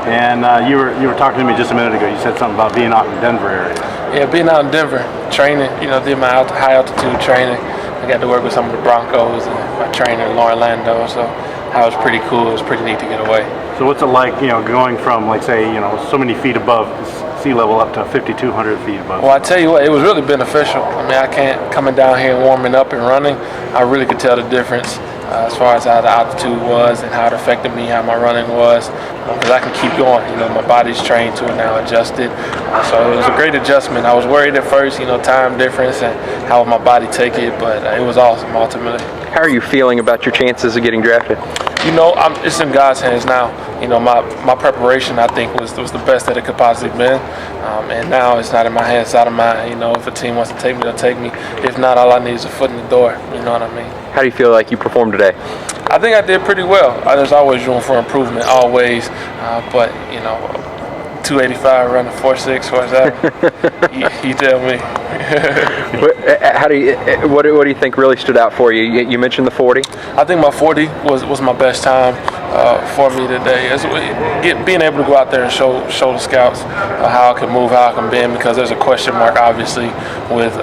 And you were talking to me just a minute ago. You said something about being out in Denver area. Yeah, being out in Denver, training, did my high altitude training. I got to work with some of the Broncos and my trainer, Lauren Lando, so that was pretty cool. It was pretty neat to get away. So what's it like, going from, like, say, so many feet above sea level up to 5,200 feet above? Well, I tell you what, it was really beneficial. I mean, I can't, coming down here and warming up and running, I really could tell the difference as far as how the altitude was and how it affected me, how my running was, because I can keep going. My body's trained to it now, adjusted. So it was a great adjustment. I was worried at first, time difference and how would my body take it, but it was awesome ultimately. How are you feeling about your chances of getting drafted? It's in God's hands now. My preparation, I think, was the best that it could possibly been. And now it's not in my hands, it's out of mine. If a team wants to take me, they'll take me. If not, all I need is a foot in the door. You know what I mean? How do you feel like you performed today? I think I did pretty well. There's always room for improvement, always. But 285 running 4.6, 4.7. You tell me. What do you think really stood out for you? You mentioned the 40. I think my 40 was my best time for me today. Being able to go out there and show the scouts how I can move, how I can bend, because there's a question mark obviously with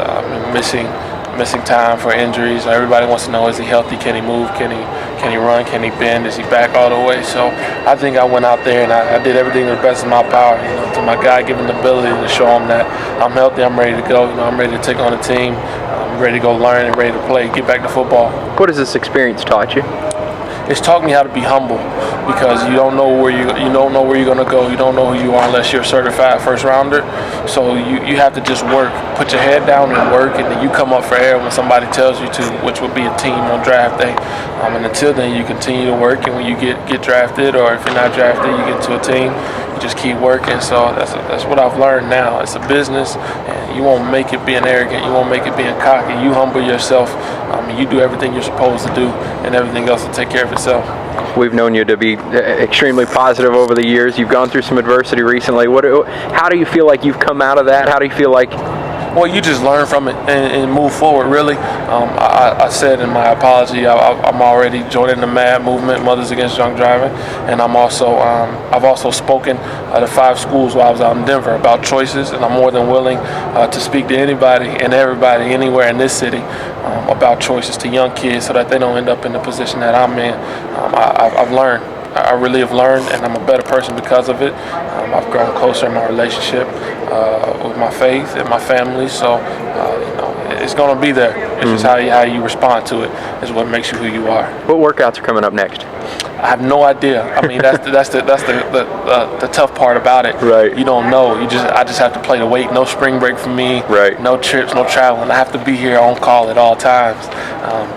missing time for injuries. Everybody wants to know, is he healthy? Can he move? Can he run? Can he bend? Is he back all the way? So I think I went out there and I did everything to the best of my power. To my God-given ability to show him that I'm healthy, I'm ready to go. I'm ready to take on a team. I'm ready to go learn and ready to play, get back to football. What has this experience taught you? It's taught me how to be humble, because you don't know where you're going to go. You don't know who you are unless you're a certified first rounder. So you have to just work, put your head down and work, and then you come up for air when somebody tells you to, which would be a team on draft day. And until then, you continue to work, and when you get drafted, or if you're not drafted, you get to a team, you just keep working. So that's what I've learned now. It's a business, and you won't make it being arrogant. You won't make it being cocky. You humble yourself. You do everything you're supposed to do, and everything else will take care of itself. We've known you to be extremely positive over the years. You've gone through some adversity recently. How do you feel like you've come out of that? How do you feel like? Well, you just learn from it and move forward, really. I said in my apology, I'm already joining the MAD movement, Mothers Against Drunk Driving, and I've also spoken to 5 schools while I was out in Denver about choices, and I'm more than willing to speak to anybody and everybody anywhere in this city about choices to young kids, so that they don't end up in the position that I'm in. I've learned. I really have learned, and I'm a better person because of it. I've grown closer in my relationship with my faith and my family, so it's going to be there. It's just how you respond to it is what makes you who you are. What workouts are coming up next? I have no idea. I mean, that's the tough part about it. Right. You don't know. I just have to play the weight. No spring break for me. Right. No trips, no traveling. I have to be here on call at all times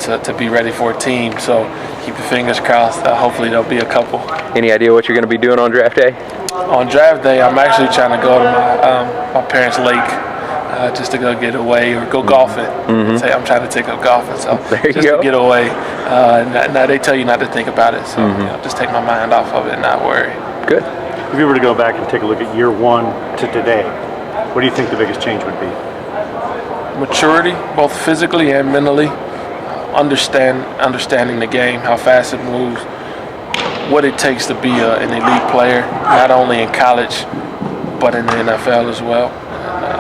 to be ready for a team. So keep your fingers crossed. Hopefully there'll be a couple. Any idea what you're going to be doing on draft day? On draft day, I'm actually trying to go to my parents' lake. Just to go get away or go golfing. Say I'm trying to take up golfing, so just to get away. Now they tell you not to think about it, so just take my mind off of it and not worry. Good. If you were to go back and take a look at year 1 to today, what do you think the biggest change would be? Maturity, both physically and mentally. Understanding the game, how fast it moves, what it takes to be an elite player, not only in college, but in the NFL as well.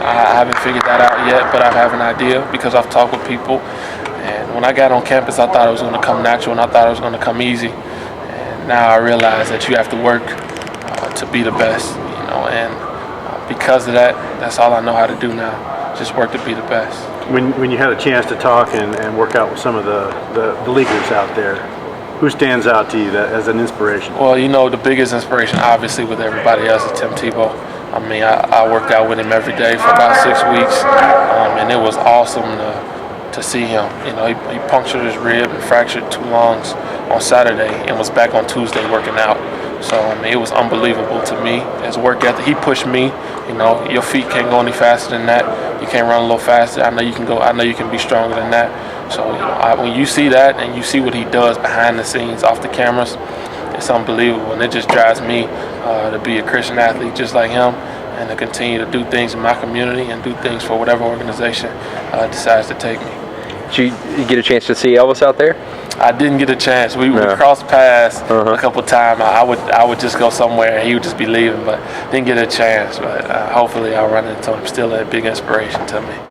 I haven't figured that out yet, but I have an idea because I've talked with people. And when I got on campus, I thought it was going to come natural, and I thought it was going to come easy. And now I realize that you have to work to be the best, and because of that, that's all I know how to do now. Just work to be the best. When you had a chance to talk and work out with some of the leaguers out there, who stands out to you as an inspiration? Well, the biggest inspiration, obviously, with everybody else is Tim Tebow. I mean, I worked out with him every day for about 6 weeks, and it was awesome to see him. He punctured his rib and fractured 2 lungs on Saturday and was back on Tuesday working out. So, I mean, it was unbelievable to me. His work ethic, he pushed me. Your feet can't go any faster than that. You can't run a little faster. I know you can go. I know you can be stronger than that. So, when you see that and you see what he does behind the scenes, off the cameras, it's unbelievable, and it just drives me to be a Christian athlete just like him, and to continue to do things in my community and do things for whatever organization decides to take me. Did you get a chance to see Elvis out there? I didn't get a chance. We crossed paths a couple times. I would just go somewhere and he would just be leaving, but didn't get a chance. But hopefully I'll run into him. Still a big inspiration to me.